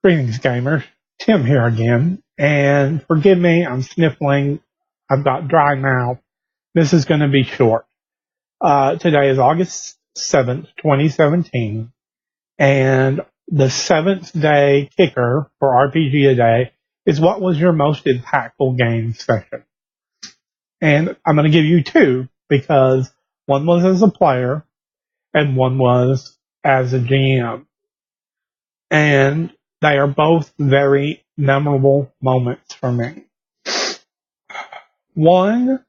Greetings, gamers. Tim here again. And forgive me, I'm sniffling. I've got dry mouth. This is going to be short. Today is August 7th, 2017. And the seventh day kicker for RPGADAY is what was your most impactful game session? And I'm going to give you two because one was as a player and one was as a GM. And they are both very memorable moments for me. One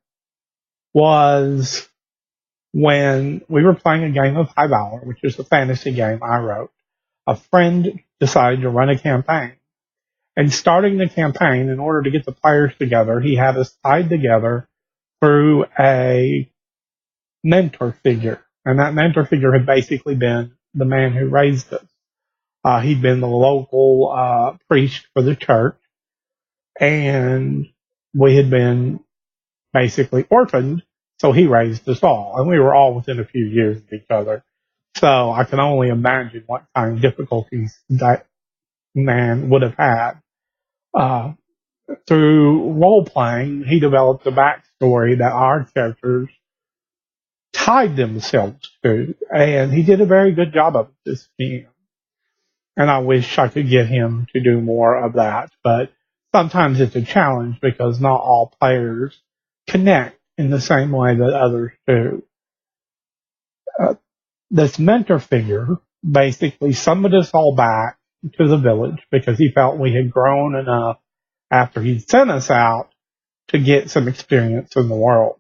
was when we were playing a game of High Valor, which is a fantasy game I wrote. A friend decided to run a campaign. And starting the campaign, in order to get the players together, he had us tied together through a mentor figure. And that mentor figure had basically been the man who raised us. He'd been the local priest for the church, and we had been basically orphaned, so he raised us all. And we were all within a few years of each other. So I can only imagine what kind of difficulties that man would have had. Through role-playing, he developed a backstory that our characters tied themselves to, and he did a very good job of it this game. And I wish I could get him to do more of that. But sometimes it's a challenge because not all players connect in the same way that others do. This mentor figure basically summoned us all back to the village because he felt we had grown enough after he'd sent us out to get some experience in the world.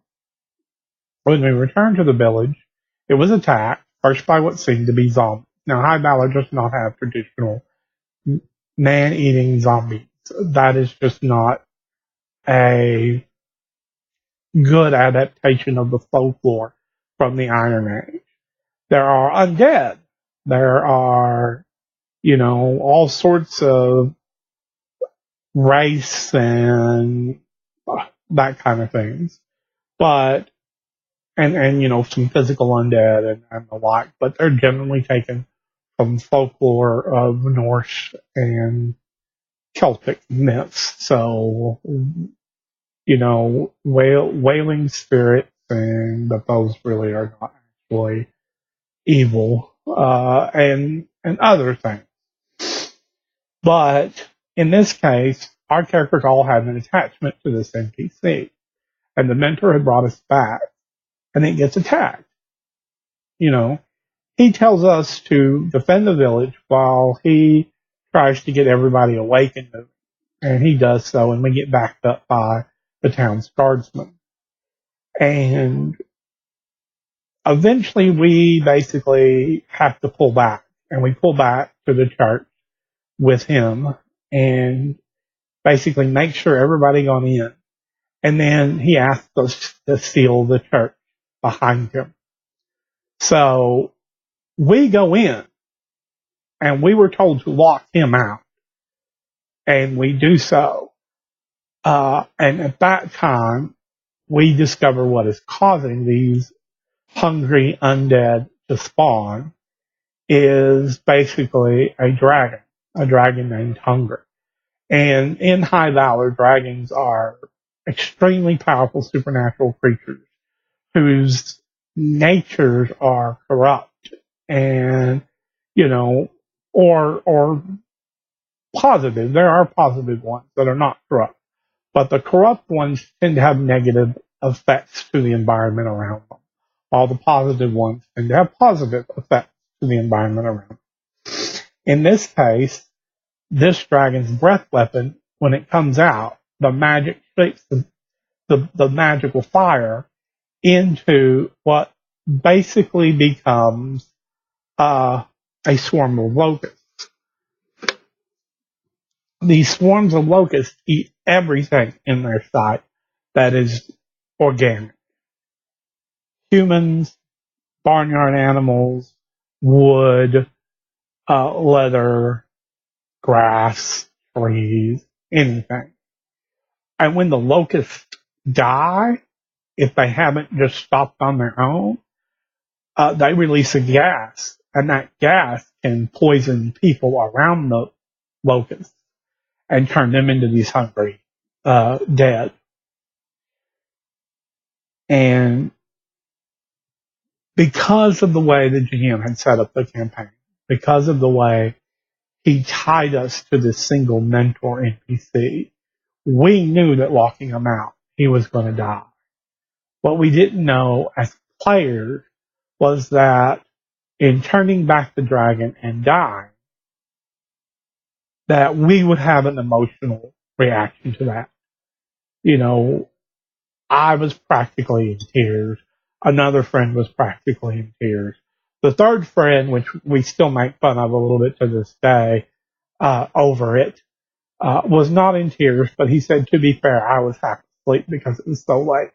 When we returned to the village, it was attacked, first by what seemed to be zombies. Now, High Valor does not have traditional man-eating zombies. That is just not a good adaptation of the folklore from the Iron Age. There are undead. There are, all sorts of race and that kind of things. But, and some physical undead and the like, but they're generally taken from folklore of Norse and Celtic myths. So, wailing spirits, but those really are not actually evil, and other things. But in this case, our characters all had an attachment to this NPC, and the mentor had brought us back, and it gets attacked. He tells us to defend the village while he tries to get everybody awakened, and he does so, and we get backed up by the town's guardsmen. And eventually we basically have to pull back, and we pull back to the church with him and basically make sure everybody got in. And then he asked us to seal the church behind him. So we go in, and we were told to lock him out, and we do so. And at that time, we discover what is causing these hungry undead to spawn is basically a dragon named Hunger. And in High Valor, dragons are extremely powerful supernatural creatures whose natures are corrupt and, or positive. There are positive ones that are not corrupt, but the corrupt ones tend to have negative effects to the environment around them, while the positive ones tend to have positive effects to the environment around them. In this case, this dragon's breath weapon, when it comes out, the magic shapes the magical fire into what basically becomes a swarm of locusts. These swarms of locusts eat everything in their sight that is organic. Humans, barnyard animals, wood, leather, grass, trees, anything. And when the locusts die, if they haven't just stopped on their own, they release a gas, and that gas can poison people around locusts and turned them into these hungry dead. And because of the way the GM had set up the campaign, because of the way he tied us to this single mentor NPC, we knew that locking him out, he was going to die. What we didn't know as players was that in turning back the dragon and dying, that we would have an emotional reaction to that. You know, I was practically in tears. Another friend was practically in tears. The third friend, which we still make fun of a little bit to this day, over it, was not in tears, but he said, to be fair, I was half asleep because it was so late,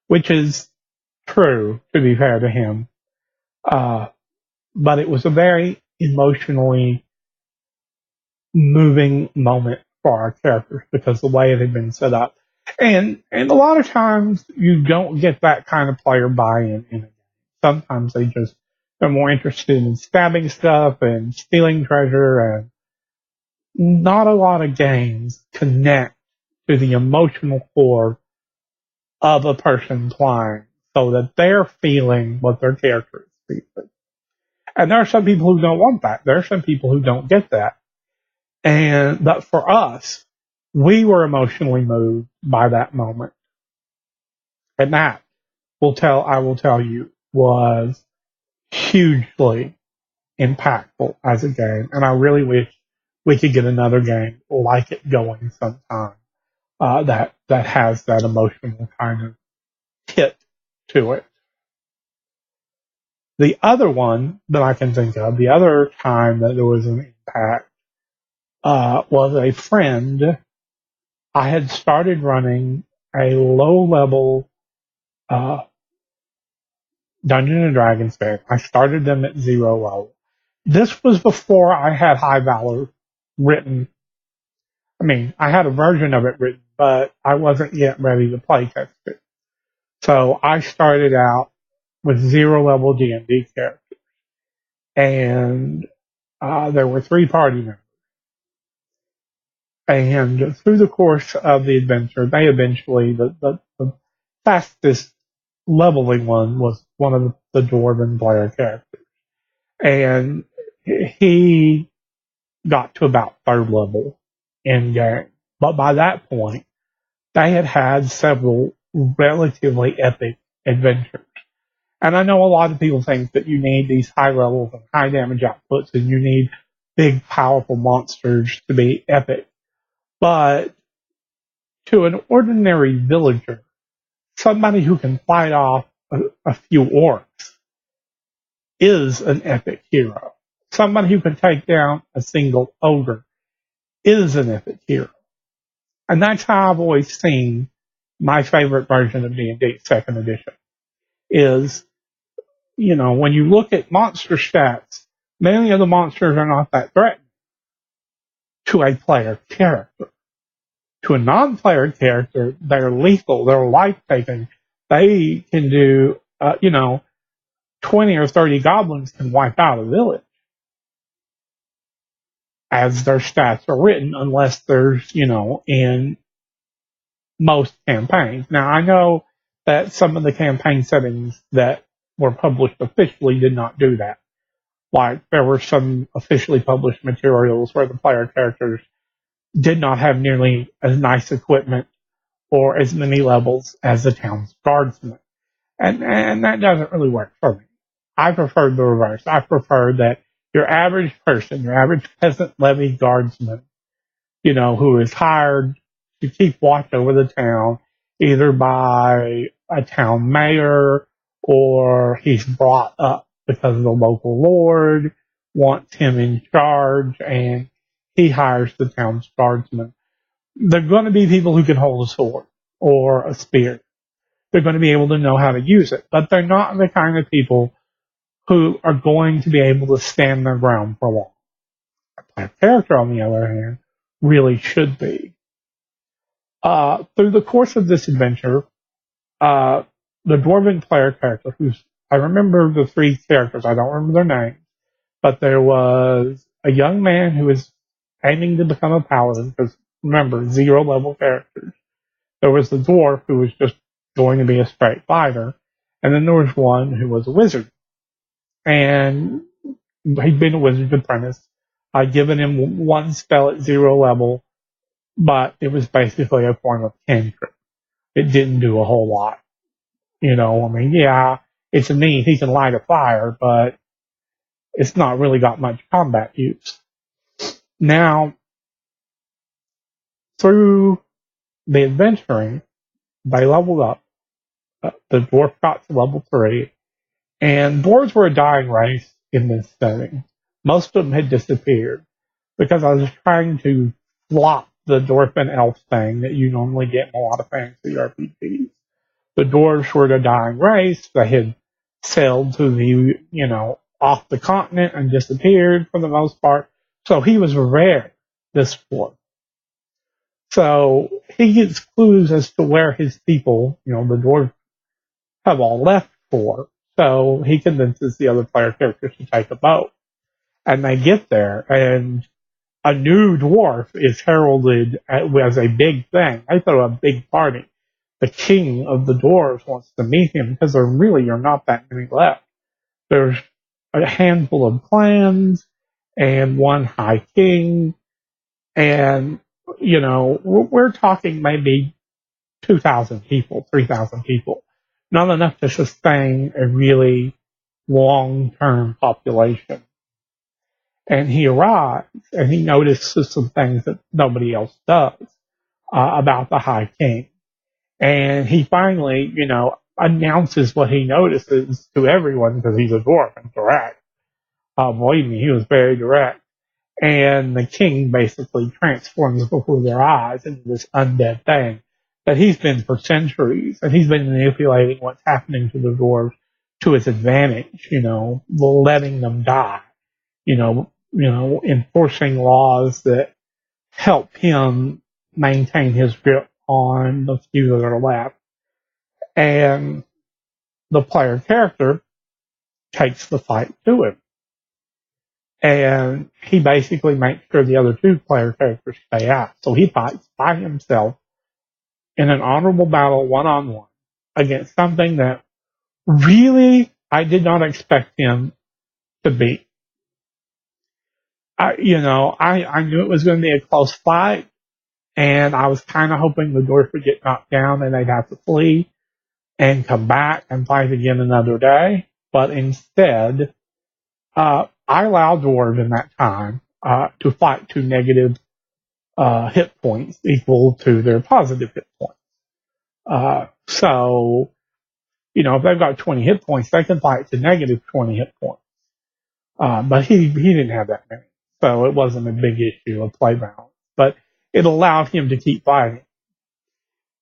which is true, to be fair to him. But it was a very emotionally moving moment for our characters because the way it had been set up. And a lot of times you don't get that kind of player buy-in in a game. Sometimes they're more interested in stabbing stuff and stealing treasure, and not a lot of games connect to the emotional core of a person playing so that they're feeling what their character is feeling. And there are some people who don't want that. There are some people who don't get that. But for us, we were emotionally moved by that moment. And that I will tell you, was hugely impactful as a game. And I really wish we could get another game like it going sometime, that has that emotional kind of hit to it. The other one that I can think of, the other time that there was an impact, was a friend. I had started running a low-level Dungeons and Dragons game. I started them at 0 level. This was before I had High Valor written. I mean, I had a version of it written, but I wasn't yet ready to play test it. So I started out with 0 level D&D characters. And there were 3 party members. And through the course of the adventure, they eventually, the fastest leveling one was one of the Dwarven player characters. And he got to about 3rd level in game. But by that point, they had had several relatively epic adventures. And I know a lot of people think that you need these high levels and high damage outputs and you need big, powerful monsters to be epic. But to an ordinary villager, somebody who can fight off a few orcs is an epic hero. Somebody who can take down a single ogre is an epic hero. And that's how I've always seen my favorite version of D&D 2nd edition is, you know, when you look at monster stats, many of the monsters are not that threatening to a player character. To a non-player character, they're lethal, they're life-taking. They can do, 20 or 30 goblins can wipe out a village as their stats are written, unless there's, in most campaigns. Now, I know that some of the campaign settings that were published officially did not do that. Like, there were some officially published materials where the player characters did not have nearly as nice equipment or as many levels as the town's guardsmen. And that doesn't really work for me. I prefer the reverse. I prefer that your average person, your average peasant levy guardsman, who is hired to keep watch over the town, either by a town mayor or he's brought up because the local lord wants him in charge and he hires the town's guardsmen. They're going to be people who can hold a sword or a spear. They're going to be able to know how to use it, but they're not the kind of people who are going to be able to stand their ground for long. A character, on the other hand, really should be. Through the course of this adventure, the Dwarven player character, I remember the 3 characters, I don't remember their names, but there was a young man who was aiming to become a paladin, because remember, 0 level characters. There was the dwarf who was just going to be a straight fighter, and then there was one who was a wizard. And he'd been a wizard's apprentice. I'd given him one spell at 0 level, but it was basically a form of cantrip. It didn't do a whole lot. I mean, yeah, it's neat. He can light a fire, but it's not really got much combat use. Now, through the adventuring, they leveled up. The dwarf got to level 3, and dwarves were a dying race in this setting. Most of them had disappeared because I was trying to flop the dwarf and elf thing that you normally get in a lot of fantasy RPGs. The dwarves were a dying race. They had sailed to off the continent and disappeared for the most part. So he was rare, this dwarf. So he gets clues as to where his people, the dwarves, have all left for. So he convinces the other player characters to take a boat. And they get there, and a new dwarf is heralded as a big thing. They throw a big party. The king of the dwarves wants to meet him because there really are not that many left. There's a handful of clans and one high king, and we're talking maybe 2,000 people, 3,000 people. Not enough to sustain a really long-term population. And he arrives, and he notices some things that nobody else does about the High King. And he finally, announces what he notices to everyone because he's a dwarf and direct. Believe me, he was very direct. And the king basically transforms before their eyes into this undead thing that he's been for centuries, and he's been manipulating what's happening to the dwarves to his advantage, letting them die, enforcing laws that help him maintain his grip on the few that are left. And the player character takes the fight to him. And he basically makes sure the other 2 player characters stay out. So he fights by himself in an honorable battle one-on-one against something that really I did not expect him to beat. I knew it was going to be a close fight, and I was kind of hoping the dwarf would get knocked down and they'd have to flee and come back and fight again another day. But instead, I allowed dwarves in that time to fight to negative hit points equal to their positive hit points. So, if they've got 20 hit points, they can fight to negative 20 hit points. But he didn't have that many. So it wasn't a big issue of play balance. But it allowed him to keep fighting.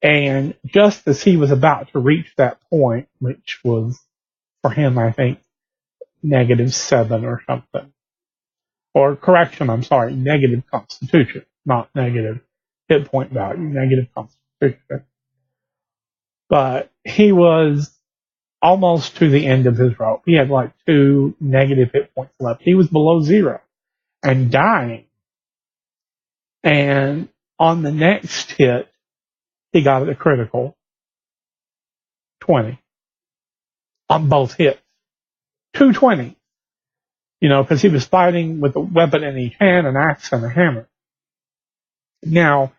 And just as he was about to reach that point, which was for him, I think, -7 or something. Or correction, I'm sorry, negative constitution, not negative hit point value, negative constitution. But he was almost to the end of his rope. He had like 2 negative hit points left. He was below 0 and dying. And on the next hit, he got a critical 20 on both hits. 220. Because he was fighting with a weapon in each hand, an axe and a hammer. Now,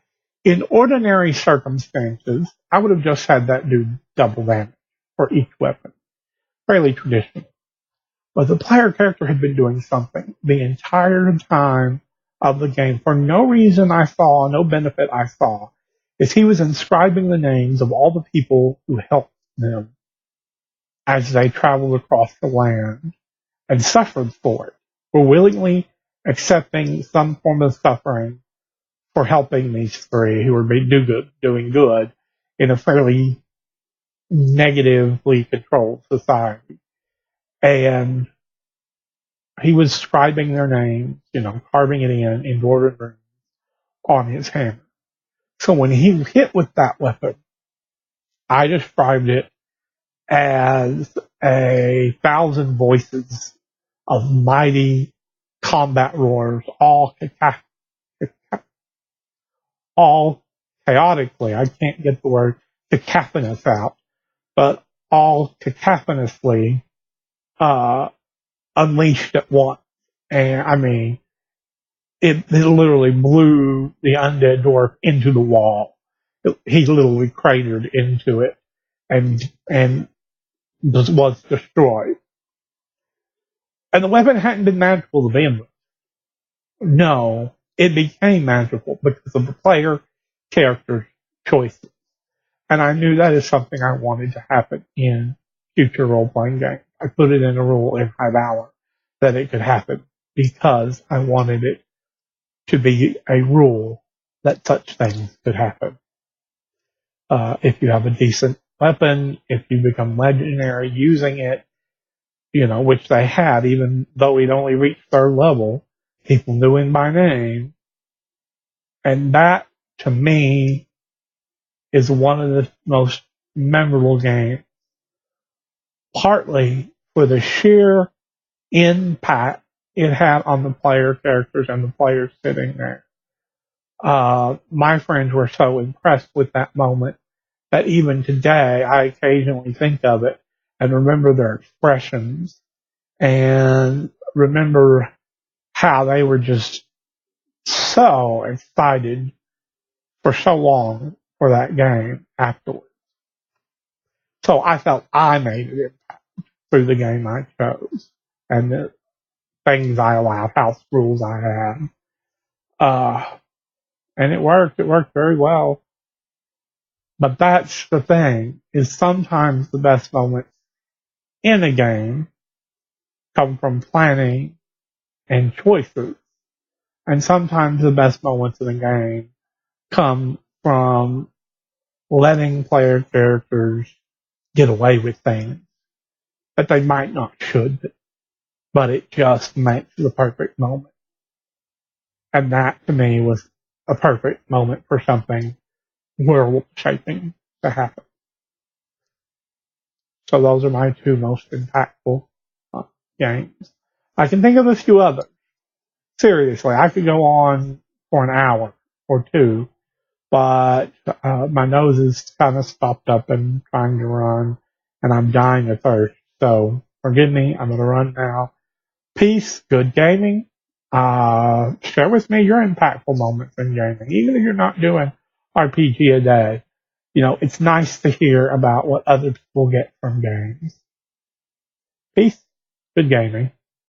in ordinary circumstances, I would have just had that do double damage for each weapon. Fairly traditional. But the player character had been doing something the entire time of the game for no reason I saw, no benefit I saw, is he was inscribing the names of all the people who helped them as they traveled across the land and suffered for it, were willingly accepting some form of suffering for helping these 3 who were doing good in a fairly negatively controlled society. And he was scribing their names, carving it in embroidered runes on his hammer. So when he hit with that weapon, I described it as 1,000 voices of mighty combat roars, all all chaotically, I can't get the word cacophonous out, but all cacophenously uh, unleashed at once. And I mean, it literally blew the undead dwarf into the wall. He literally cratered into it and was destroyed. And the weapon hadn't been magical to begin with. No, it became magical because of the player character's choices. And I knew that is something I wanted to happen in future role-playing games. I put it in a rule in High Valor that it could happen because I wanted it to be a rule that such things could happen. If you have a decent weapon, if you become legendary using it, which they had, even though he'd only reached third level, people knew him by name. And that, to me, is one of the most memorable games, partly for the sheer impact it had on the player characters and the players sitting there. My friends were so impressed with that moment that even today I occasionally think of it and remember their expressions and remember how they were just so excited for so long for that game afterwards. So I felt I made an impact through the game I chose and the things I allowed, house rules I had. And it worked. It worked very well. But that's the thing, is sometimes the best moments in a game come from planning and choices. And sometimes the best moments in a game come from letting player characters get away with things that they might not should, but it just makes the perfect moment. And that to me was a perfect moment for something werewolf shaping to happen. So those are my two most impactful games. I can think of a few others. Seriously, I could go on for an hour or two, but my nose is kind of stopped up and trying to run, and I'm dying of thirst. So forgive me, I'm going to run now. Peace, good gaming. Share with me your impactful moments in gaming, even if you're not doing RPG a day. It's nice to hear about what other people get from games. Peace, good gaming.